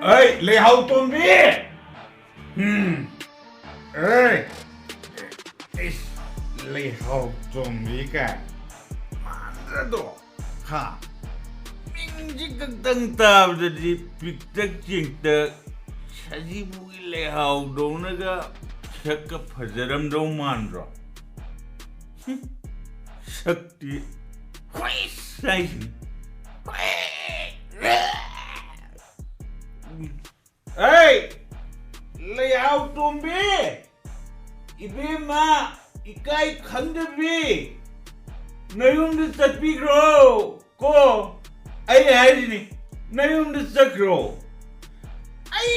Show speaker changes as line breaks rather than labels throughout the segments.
Ê, lấy hậu tôm đi. Ê, lấy hậu tôm đi cả. Mà ra đồ. Ha. Mình chỉ cần tăng tạp ra đi bịch tắc chỉnh tạc. Chá gì bùi lấy hậu đồ nè cả. Chắc cả phá râm đâu man rồi. Shakti. Khoai sai. Hey, lấy áo tôm bì, ibe ma, ikai khande bì, Nayumda Chatkhro, ko, ai ni, Nayumda Chatkhro, ai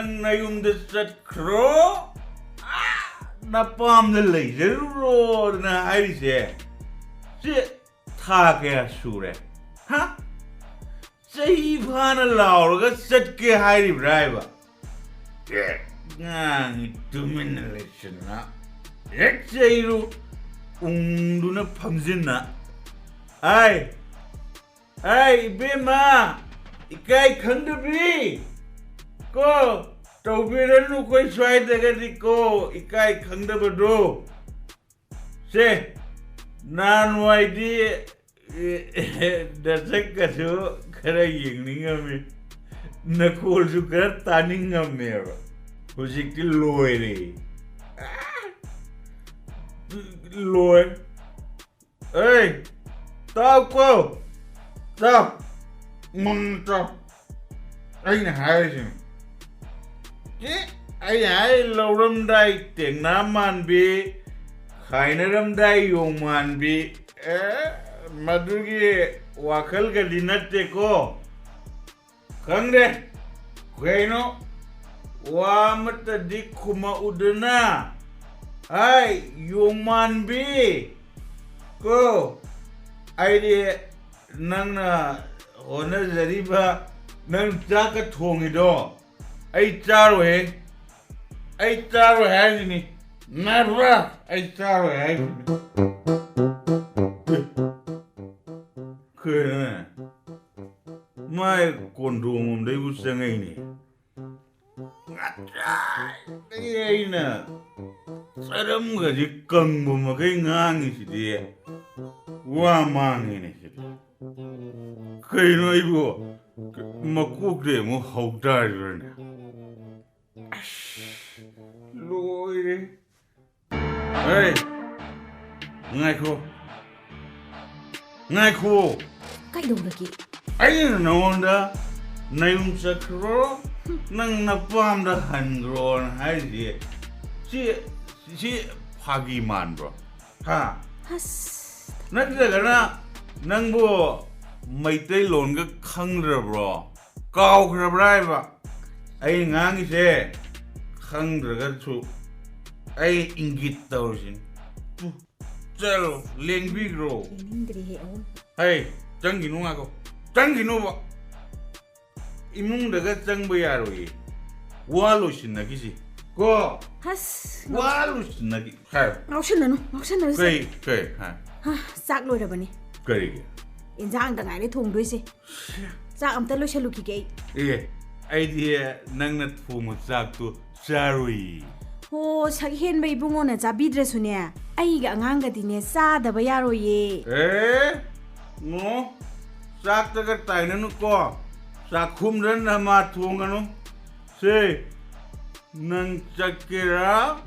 Nayumda Chatkhro, na pam na lấy rồi na ai se, se tha kaya sure, ha? Say phana lao ga set ke hairi driver. Ngang itumin election na. Ek sayru undu na phamjin na. Ai bema ikai khand bi. Ko tawbiran nu koi swai daga di ko ikai khand bado. Se nan wai di dasak ka so khara yengninga me nakol su khara taninga me ba hojikti loire loy hey tao ko tao mun tao anh hai chứ chứ anh hai lâu lắm đây tiếng nam man bi khai na lắm đây yong man bi Madugi wakal ka dinate ko kangde keno wa mata dikuma udana ai yuman bi ko ai de nang na ona zariba nang chaka thongi do ai charo he ni narra ai charo he Kena, mai kondom dai usang ini. Ngatai, na. Saram gaji kang bumakai ngang isi dia. Wah mang ini sih. Kena ibu, makuk deh mau hautar juga. Loi, hey, ngaiko.
Cái đồ là kì.
Ai Nayumda Chatkhro nang napam da handron hai gì si phagi man bro ha nang da na nang bo mai tai lon ga khang ra bro kaw khra brai ba ai ngang se khang ra ga chu ai ingit taw sin chalo leng bi gro hey changi nu nga ko changi nu ba imung daga chang ba yaro yi walo shin na kisi ko walo shin na ki ha
ngau shin na
kai ha
sak loi ra bani
kai ge
injang da ngai le thong doi se sak am ta lo shalu ki ge
idea nang na thu mo sak tu sarui
ho sak hen bai bungo na cha bidre su ne ai ga ngang ga di ne sa da ba yaro ye
no sak ta ga tai na nu ko sak khum ran na ma thong anu se nang chakira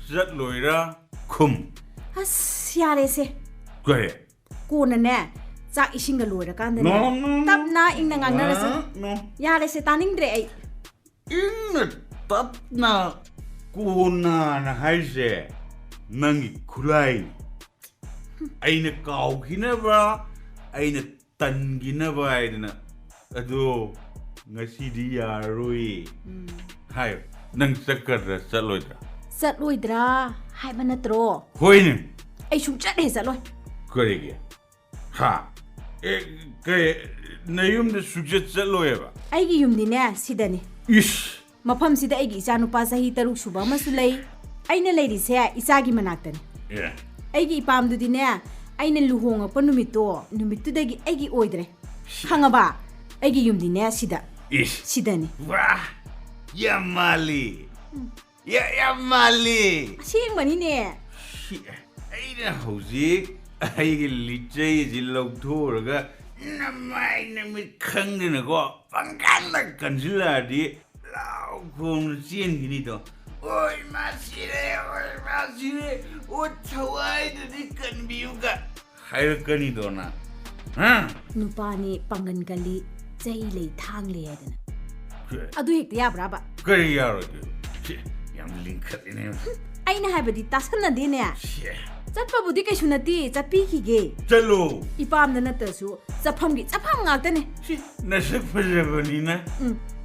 zat loi ra khum
yare se
kai
ko na ne sak ising ga loi ra kan de tap na ing na ngang na se yare se taning dre ai
ing tap na ko na hai se nang khulai aina kaw khina ba aina tan gina ba aina ado ngasi di yaroi hai nang sakar
Satloidra hai ba natro
hoi ne
ai sum chat he satloi
kare ge ha ke Nayumda sujat satloi ba
ai gi yum ni ne sidani
ish
mafam sida ai gi isa nupa sahi taruk suba masu lai aina leiri se isa gi manaktani ai gi ipam du di ne aina luhonga pa numito dagi ai gi oidre hanga ba ai gi yum di ne sida
Ish.
Sidani.
Wah. Yamali. Yamali.
Sing mani ne.
Aina hojik. Aigi lichay zilog thorga. Namai namit khangdina ko. Pangkanda kansila di. Lao kong sien gini to. Oi masire. O thawai di kan biuga. Hair kani to na.
Nupani pangan kali chay lay thang le adana. Adu hekta yabra ba.
Kari yaro ke. Yam linkat ini.
Aina haibadi tasana de ne. Chatpa budi kai sunati chatpi ki ge.
Chalo.
Ipam na natasu chapam gi chapam ngakta ne.
Nasak phajabani na.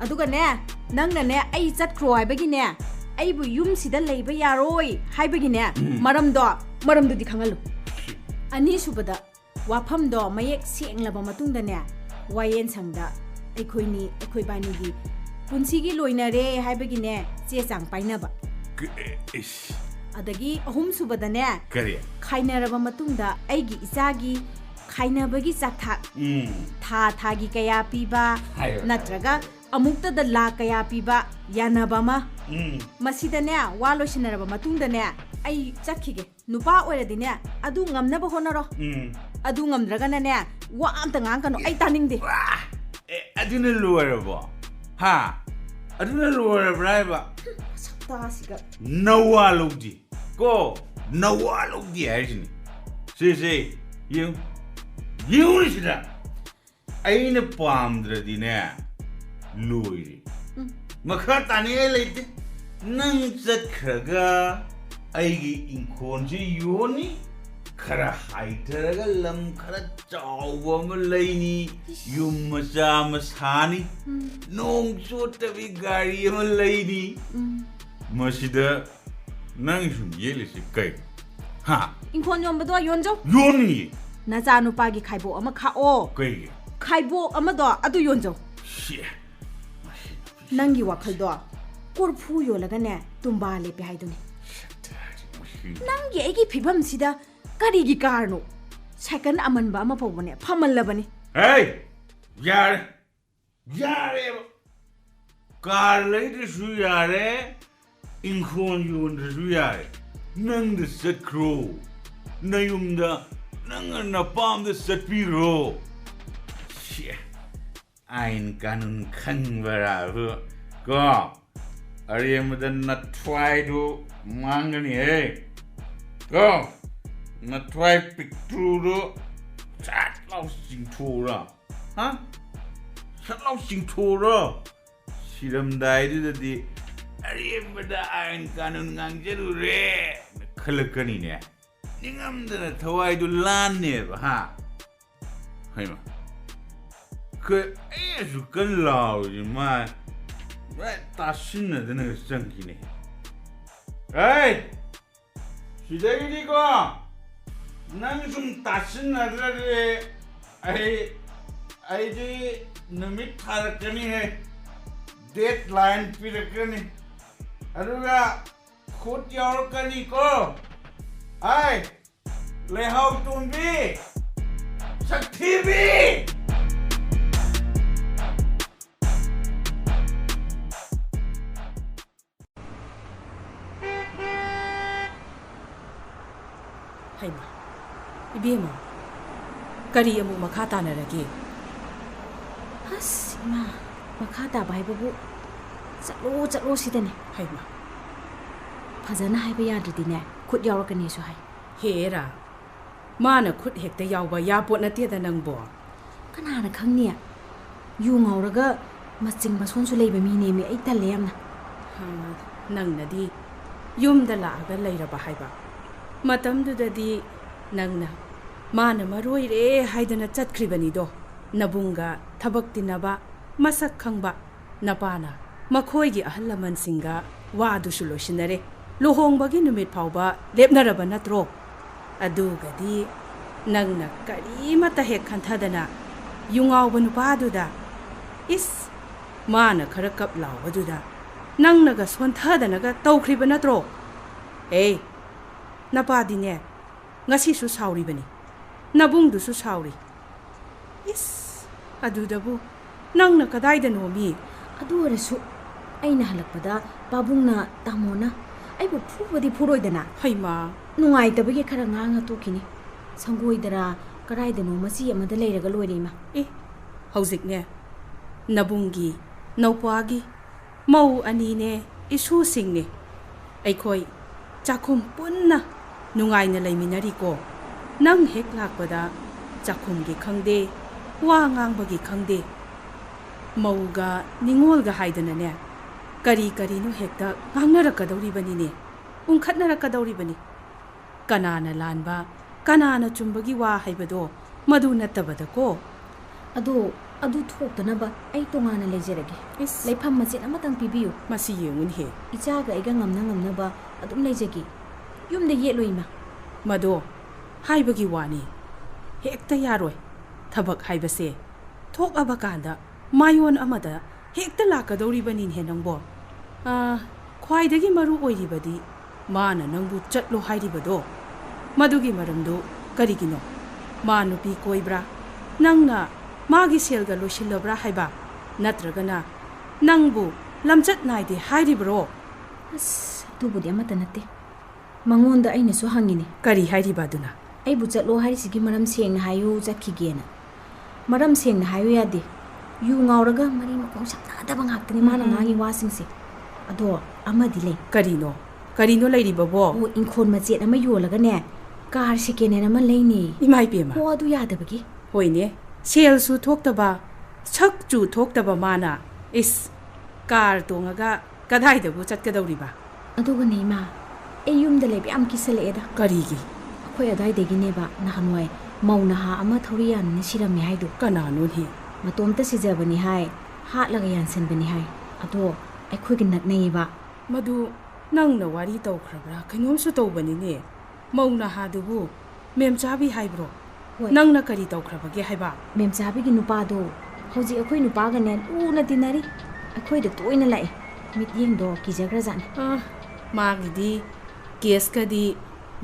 Aduga ne nang na ne ai Chatkhro haibagi ne. Ai bu yum sida leiba yaroi haibagi ne. Maram do di khangalu. Ani subada wafam do mayek senglaba matungda ne. Wayen sangda akhoi bani gi punsi gi loinare haibagi ne che chang painaba. Adagi ahum subada ne.
Kari.
Khainaraba matungda aigi isagi khainabagi chakthak. Tha gi kaya piba natraga amukta da la kaya piba yanaba ma. Masida ne wa losinaraba matungda ne ai chakhige nupa oiradi ne adu ngamnaba honaro. Adu ngamdraga ne wa amta ngang kanu ai taningde.
Aduna luarabo. Ha. Aduna luaraba.
Sakta siga.
Nawalugdi. Ko nawalugdi haisini. Se you sida. Aina pamdradi ne luiri. Makha tani leite. Nang Chatkhraga aigi inkhonji yoni. Khara haitaraga lam khara chawwa ma laini yum macha masani nong chotabi gari ma laini masida nang sun yelisi kai ha
inkhon yom bado yonjo
yoni
na cha nupa gi khaibo ama kha o
kai
khaibo ama do adu yonjo
shi
nangi wakhal do korphu yolaga ne tumba le pe haiduni nangi egi phibam sida Karigi karno second aman ba ma pawbane phamal labani
hey yar kar lady su yare inkhon yun su yare nang the Chatkhro Nayumda nang na pam the Chatpiro ain kanun khang bara ko ariamadan na try to mangani hey go na try picture chat lao sing thura ha chat lao sing thura siram dai di ariambada ain kanun ngangjeru re khalakani ne ningamdana thawai du lan ne ba ha haima ke su kan lao ji ma ra ta shin na de na sang ki ne hey sidai di ko nang sum tashin nadre ai ji namit tharakani hai deadline pirakani aruga khut yaurkani ko ai lehau tumbi sakhibi
haima ibema kari amu makha tanarage
asma makha ta bai babu chalo sidane
haima
phajana haiba yadridi ne khut yawrakani su hai
hera mana khut hekta yawba yapot na te da nangbo
kanana khangni yu ngauraga maching bason su leiba mi ne mi ai talle yamna
nangnadi yumda laaga leiraba haiba matamdudadi nangna mana maroire haidana chatkribani do nabunga thabak tinaba masak khangba napana makhoigi ahallaman singa wadu sulosinare lohongbagi numit phawba lepnaraba natro adugadi nangna kari mata hek khanthadana yungawba nupaduda is mana khara kap lawbaduda nangnaga sonthadanaga tawkhriba natro hey napadine ngasi su sauri bani nabung du su sauri is adudabu ꯅꯪꯅ ꯀꯗꯥꯏꯗꯅꯣ ꯃꯤ
ꯑꯗꯨ ꯑꯣꯏꯔꯁꯨ ꯑꯩꯅ ꯍꯜꯂꯛꯄꯗ ꯄꯥꯕꯨꯡꯅ ꯇꯥꯃꯣꯅ ꯑꯩꯕꯨ ꯐꯨꯕꯗꯤ ꯐꯨꯔꯣꯏꯗꯅ
ꯍꯩꯃꯥ
ꯅꯨꯡꯉꯥꯏꯇꯕꯒꯤ ꯈꯔ ꯉꯥꯡꯉ ꯇꯣꯛꯈꯤꯅꯤ ꯁꯪꯒꯣꯏꯗꯔꯥ ꯀꯗꯥꯏꯗꯅꯣ ꯃꯆꯤ ꯑꯃꯗ ꯂꯩꯔꯒ ꯂꯣꯏꯔꯦ ꯏꯃꯥ
ꯍꯧꯖꯤꯛꯅꯦ ꯅꯕꯨꯡꯒꯤ ꯅꯧꯄ꯭ꯋꯥꯒꯤ ꯃꯧ ꯑꯅꯤꯅꯦ ꯏꯁꯨꯁꯤꯡꯅꯦ ꯑꯩꯈꯣꯏ ꯆꯥꯛꯈꯨꯝ ꯄꯨꯟꯅ ꯅꯨꯡꯉꯥꯏꯅ ꯂꯩꯃꯤꯟꯅꯔꯤꯀꯣ ꯅꯪ ꯍꯦꯛ ꯂꯥꯛꯄꯗ ꯆꯥꯛꯈꯨꯝꯒꯤ ꯈꯪꯗꯦ ꯋꯥ ꯉꯥꯡꯕꯒꯤ ꯈꯪꯗꯦ ꯃꯧꯒ ꯅꯤꯡꯉꯣꯜꯒ ꯍꯥꯏꯗꯅꯅꯦ ꯀꯔꯤꯅꯣ ꯍꯦꯛꯇ ꯉꯥꯡꯅꯔꯛꯀꯗꯧꯔꯤꯕꯅꯤꯅꯦ ꯎꯪꯈꯠꯅꯔꯛꯀꯗꯧꯔꯤꯕꯅꯤ ꯀꯅꯥꯅ ꯂꯥꯟꯕ ꯀꯅꯥꯅ ꯆꯨꯝꯕꯒꯤ ꯋꯥ ꯍꯥꯏꯕꯗꯣ ꯃꯗꯨ ꯅꯠꯇꯕꯗꯀꯣ
ꯑꯗꯨ ꯊꯣꯛꯇꯅꯕ ꯑꯩ ꯇꯣꯉꯥꯟꯅ ꯂꯩꯖꯔꯒꯦ ꯂꯩꯐꯝ ꯃꯆꯦꯠ ꯑꯃꯇꯪ ꯄꯤꯕꯤꯌꯨ
ꯃꯁꯤ ꯌꯦꯡꯉꯨꯅꯍꯦ
ꯏꯆꯥꯒ ꯑꯩꯒ ꯉꯝꯅꯕ ꯑꯗꯨꯝ ꯂꯩꯖꯒꯦ ꯌꯨꯝꯗ ꯌꯦꯠꯂꯣꯏ ꯏꯃꯥ
ꯃꯗꯣ ꯍꯥꯏꯕꯒꯤ ꯋꯥꯅꯤ ꯍꯦꯛꯇ ꯌꯥꯔꯣꯏ ꯊꯕꯛ ꯍꯥꯏꯕꯁꯦ ꯊꯣꯛꯑꯕ ꯀꯥꯟꯗ ꯃꯥꯌꯣꯟ ꯑꯃꯗ ꯍꯦꯛꯇ ꯂꯥꯛꯀꯗꯧꯔꯤꯕꯅꯤꯅꯦ ꯅꯪꯕꯣ ꯈ꯭ꯋꯥꯏꯗꯒꯤ ꯃꯔꯨ ꯑꯣꯏꯔꯤꯕꯗꯤ ꯃꯥꯅ ꯅꯪꯕꯨ ꯆꯠꯂꯣ ꯍꯥꯏꯔꯤꯕꯗꯣ ꯃꯗꯨꯒꯤ ꯃꯔꯝꯗꯨ ꯀꯔꯤꯒꯤꯅꯣ ꯃꯥ ꯅꯨꯄꯤ ꯀꯣꯏꯕ꯭ꯔꯥ ꯅꯪꯅ 마기 셀가 로실러브라 하이바 나트라가나 낭부 람잣 나이데 하이리브로
아스 두부디 아마타 나떼 망원다 아이네수 항이네
까리 하이리바두나
아이부 잣로 하리시기 마람 세ꯡ나 하유 자키게나 마람 세ꯡ나 하유 야데 유 ngau라가 마리 마콩 삭나다방 학드니 마나 ngangi 와싱세 아도 아마디레
까리노 레이리바보
오 인콘 마젯 아마 요라가네 कार सेकेंड अमा लेनी
इमाई पेमा
हो अदु यादबगी
होइने सेलसु थोक्तबा छकचु थोक्तबा माना इस कार तोंगागा कदाइदबु चटकदौरिबा
अदुगा नेमा ए युमदा लेबि आम किसलेदा
करिगी
अखोय अदाइदेगिनेबा नहानोय मौनाहा अमा थौरियान ने सिरमे हाइदु
कनानो हि
मतोमता सिजबनी हाय हाटलगा यानसनबनी हाय अदो अखोयगी नकनेबा
मदु नंगना वारी तौखरबरा खनोमसु तौबनीने मौनाहादुबु मेमचाबी हाइब्रो नंगना करी तौखरबगे हाइबा
मेमचाबीगी नुपादो हौजी अखोय नुपागने लूना तिनारी अखोयदे तोयना लाए मिटिंगदो किजग्रजानी
मागिदी केसकदी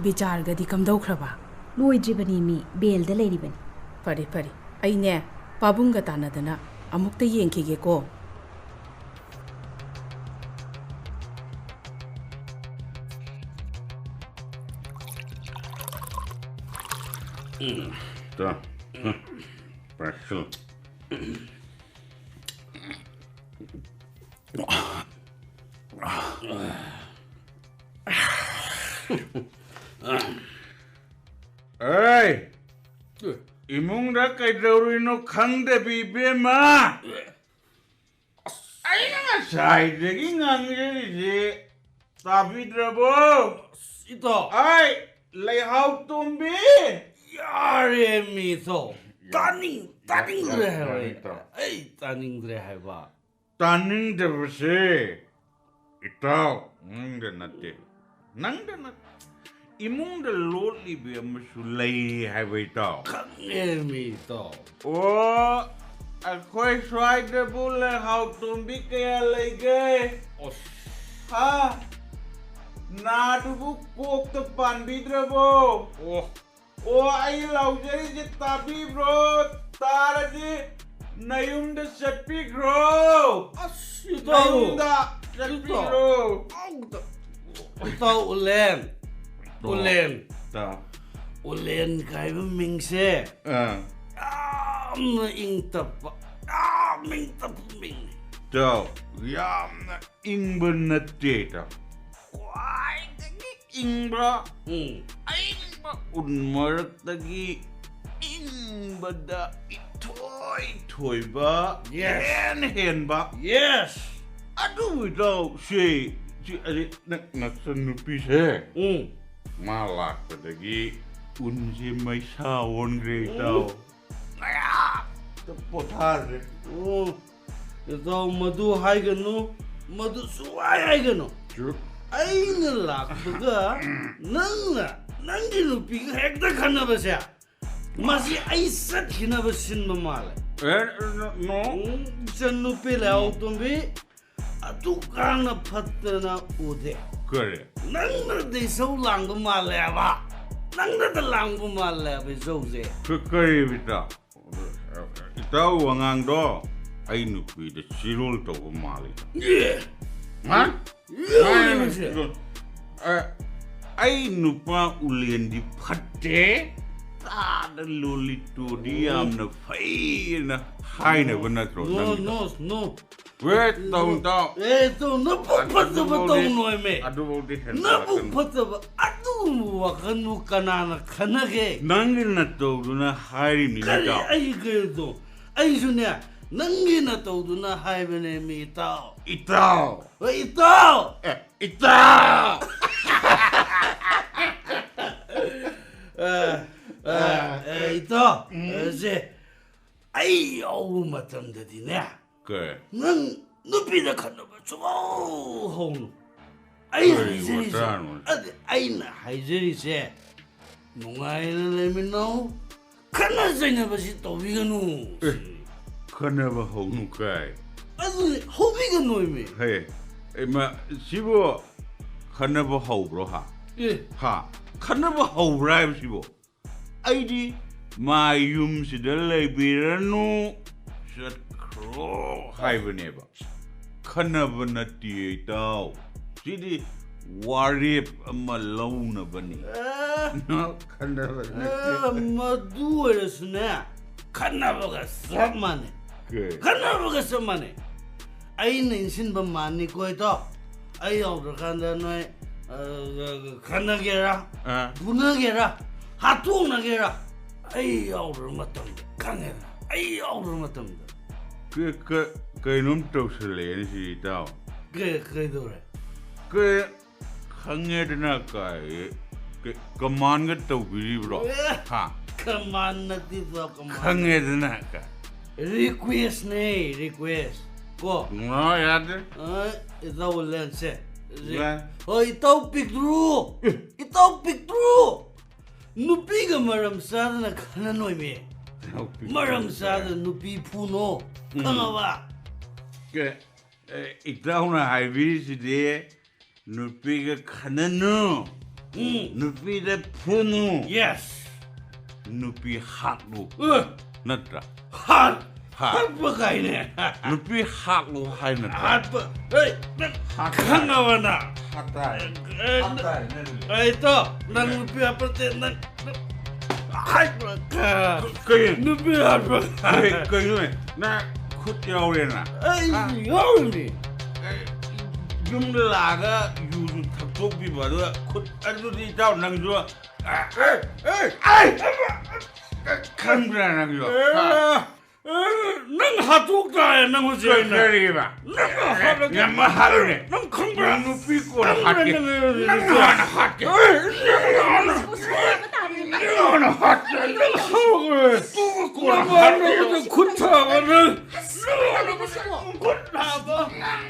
विचारगदी कमदौखरबा
लोइद्रिबनी मी बेलदा लेरिबनी
फरे अइने पाबुंगा तानादना अमुक्ता येंखिगेको
Special. Hey, imungda kaidorino khangde bibema. Aina ngasai degi ngangje je. Tapi drabo.
Ito.
Ay, leihau tumbi.
यारे मिसो तानिंग रे है ए तानिंग रे है बा
तानिंग देवसे इताव नंग नत इमुंग द लोली बे मसुलई है बेटाव
खंगे मिसो
ओ अखोय स्वाइ दे बुले हाउ तुम भी कया लई गए हा नाडुबु कोक त पांबिद्रबो ओ आई लाउजरी जे ताबी ब्रो तारजी नयुमदा चटखरो नयुमदा चटखरो
तो उलेन काय मिंगसे इंग तप मिंग
तो यामना इंगबन नत्ते तो क्वाई इंगब्रा उन्मरतगी इंबदा इथोइबा हेनबा
यस
अदुविदो से नक्सन से मालाकदगी उनसे मैसा वनग्रे ताव नया तो पोथारे
तो मधु हाइगनु मधु सुवाय हाइगनु अइना लाखबगा नंगी नुपीगा हेक्ता खनबसे मसी आई सखिनब सिनब माले
नो
जन्नु पे लाओ तुम्बी अतु कांगना फत्तना उदे
करे
नंगना देसौ लांग माले बा नंगना द लांग माले बे जौजे
करे बिता इताव वंगांग दो ai nupi de chirul to mali
Yeah.
ha
Yeah.
ai nupa ulien di phatte ta da loli to di am na fai na hai na bana tro
No.
we tong ta
To na puphat ba tong noi me.
adu di hen
Na puphat ba adu wa kanu kanana khanage.
nangil na to na hai ni na
Kari
ta
ai ke to. Ai sunya nangi na to na hai bene mi tao.
itao
Itao.
itao
Ito, se ai au matamdadi ne.
ke
Nang nupida khanaba chugo honu. Ai haizeri se. Ade ai na haizeri se. Nungai na lemino. Khana zaina basi tobiganu.
khana ba honu kai
Adu hobiganu me.
hey ma sibo khana ba ho bro ha ha khana ba ho right sibo ID my yum si de le biranu Chatkhro hai bane ba khana ba na ti tao sidi warip ama launa bani no khana ba na
Madu eresne. Khana baga samane.
ke
Khana baga samane. Ai ninsin ba mani ko ito. Ai order kanda noi khana gera. Buna gera. Hatung na gera. Ai order matam. Kangera. Ai order matam.
ke num to sele ni si tao
Ke dore.
ke khange de na kai ke kaman ga to biri bro ha
Kaman na ti to kaman.
khange de na ka
Request ne, request. Ko.
no ya de
Ito ulan se.
Yeah.
Oh, itaw picturo! Itaw picturo! Nupi ka maramsada na kananoy me. Maramsada nupi puno. Kanga ba?
ke itaw na hai biri si de nupi ga khanano nupi de punu
Yes.
nupi haklu natra
Hat!
Ha.
Hat ba kayo ne?
nupi haklu hai natra
Hat ba? Hey! Kanga ba na?
hatai
Ito! Nang nupi aparte nang... Hat ba ka?
ke
Nupi hat ba ka?
ke no na khut yaw le na
Ay! Yawin ni!
yum la ga yu thak tok bi ba do khut adu di taw nang jo khang ra nang jo
Nang hatuk tayo nang husay na.
kari ba ngam ma halu ne
Nang kambra.
nu pi ko hat ke nang na hat ke na hat ke tu ko hat ke
Kunta ba nang?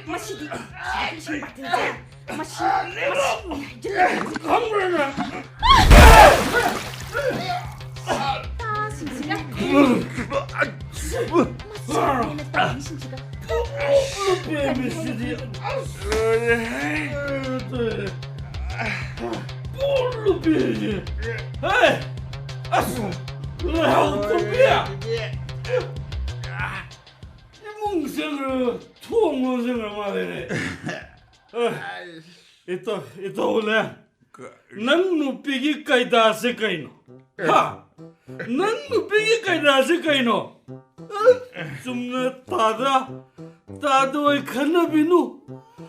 Masih
Kambra na. Baby city. Polo baby. Hey! Asu! Lahal kumbia! Imong sengro, tuong mo sengro madene. Ito ule. Nang nupigi kaida se kaino. Ha! Nang nupigi kaida se kaino. Sumna tada ay khana binu.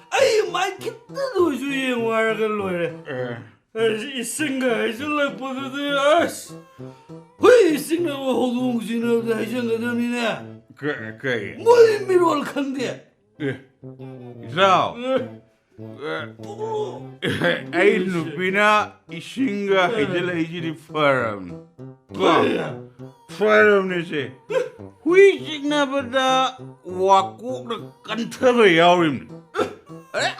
Ay mai kitta do ju yeng waraga loire. Isinga ay sulak podo de as. Hui isinga wa hodung sina da hajanga damina.
ke
Moi mirol khande.
Zao. Ay nupina isinga hijela hijiri faram. Faram ne se. Hui signa bada waku da kanthara yawrim.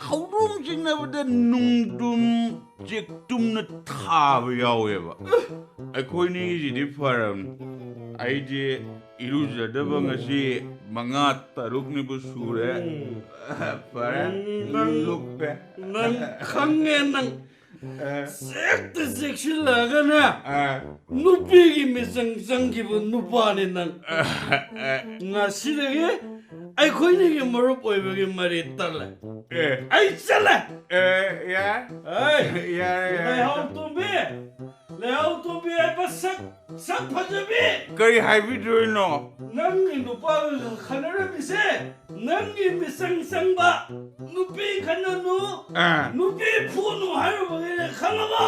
Haudum signa bada nungdum jektum na thab yaweba. Akhoi ni hijiri faram. Ai je irujadaba ngasi manga taruk ni bu sure. Faram lukpe.
Nang khange nang. Sekte seksyon laga na. Nupigi misang sanggi bu nupane nang. Nga silage ai khoi ni ki marup oi ba ki mari tala ai chala
ya
ai
ya
ai how to be le how to be ba sak phajabi
kari haibi doino
nang ni nupa khanara bi se nang ni misang sang ba nupi khananu nupi phunu haru ba ge khangaba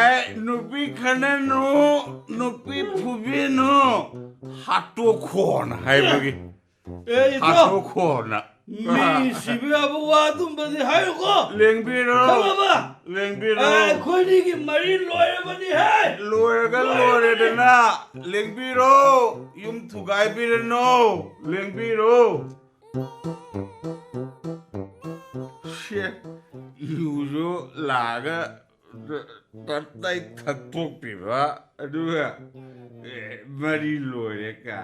ai nupi khananu nupi phubinu hato khona haibagi hato khona
mi sibiya bu wa dum ba di hayu ko
lengbiro
khangaba
lengbiro
ai khoi ni ki mari loya ba ni hai
loiraga loredana lengbiro yum thugai birano lengbiro shit yujo laga tatai thaktok piba aduga mari loire ka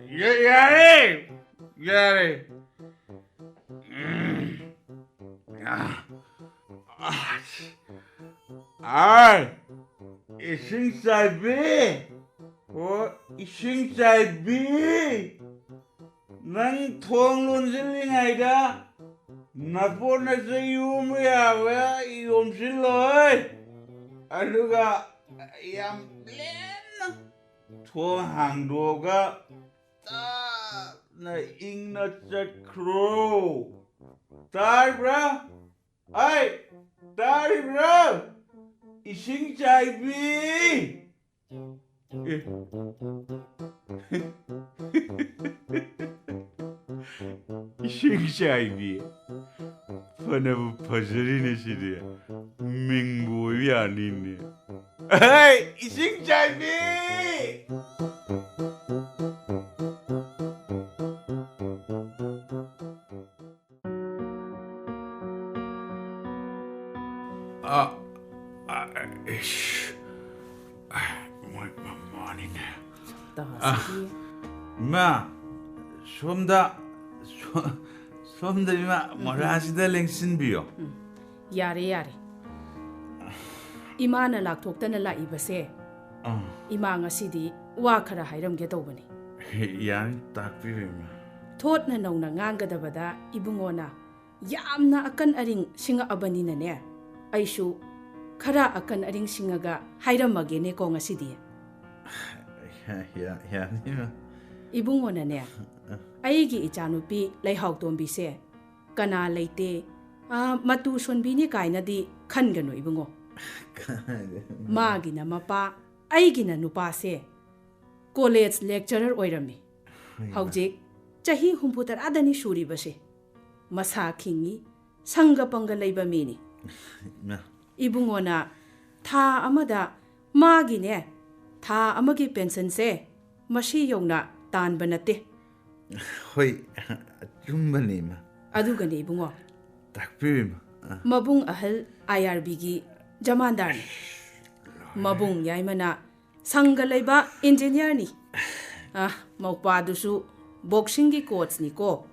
yare ai ising sabi ising sabi nang thong lun silingai da napo na sa yum yawa yum siloi aduga yam len thong hang doga ta na ing na Chatkhro tai bra ai tai bra ising sabi ising sabi fanabu phajari sidi mingbo yani ne hey ising sabi Ma, somda ima marasida lengsin biyo.
Yare yare. Ima na lakthokta na laibase. Ima ngasidi wa khara hairamge tawbani.
Yan takpi ma.
Thot na nauna ngangadabada ibungona yamna akan aring singa abani na ne. Aishu khara akan aring singaga hairamage ne ko ngasidi.
Ya ni ma.
Ibungona ne. Aigi ichanupi laihau tombi se. Kana leite matu sonbini kaina di khangano ibungo. Magi na mapa aigi na nupa se. College lecturer oirami. Haujik chahi humputar adani shuri base. Masa kingi sanga panga leiba mini. Ibungona tha amada magi ne tha amagi pension se mashi yongna tan banate.
Hoi chumbani ma.
Adugani ibungo.
Takpi ma.
Mabung ahal IRB gi jamandar ni. Mabung yaimana sanga leiba engineer ni. Maupa dusu boxing gi coach ni ko.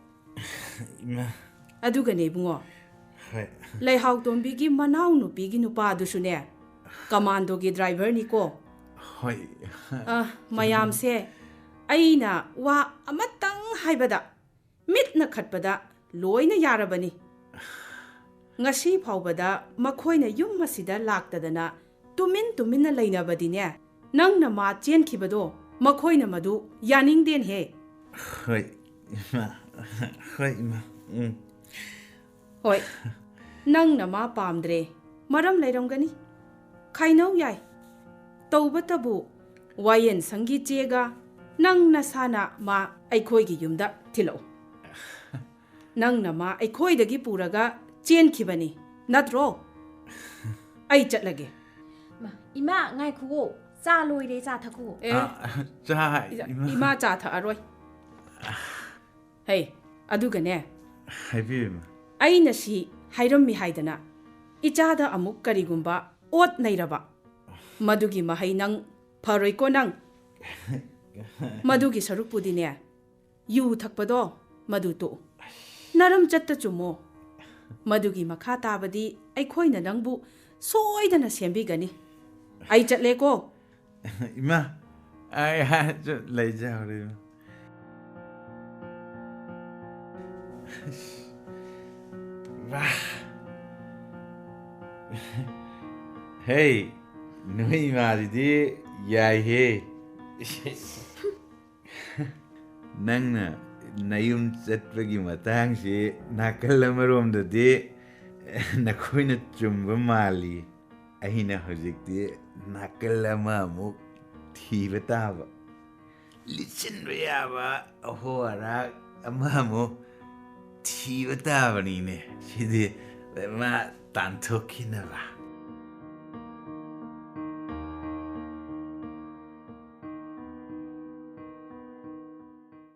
Adugani ibungo. Laihau tombi gi manau nupi gi nupa dusu ne. Commando gi driver ni ko.
Hoi.
Mayam se aina wa amatang haibada mitna khatpada loina yarabani. Ngasi phawbada makhoina yum masida laktadana tumin lainabadine nangna ma chenkhibado makhoina madu yaningden he.
Hoi ma.
Hoi nangna ma pamdre maram lairongani khainau yai tawbatabu wayen sangi chega nang nasana ma aikhoi gi yumda thilo nang na ma aikhoi dagi puraga chen khibani natro ai chatlage
Ma ima ngai khugo cha loire cha thakhu
Cha
ima cha tha aroi hey adugane
haibi ma.
ai na si hairam mi haidana ichada amuk karigumba ot nairaba madugi mahai nang pharoi ko nang Madugi sarupudine yu thakpado madu to naram chatta chumo madugi makha tabadi aikhoina nangbu soidana sembigani ai chatle ko
Ima ai ha lei ja hore Hey, noi maridi yai he. Nangna Nayum Chatkhro matang si nakalamarom dadi nakoina chumba mali. Ahina hojikti nakalama muk thiba taba. Listen ba aho ara amamo thiba taba ni ne. Sidi ma tanto kinaba.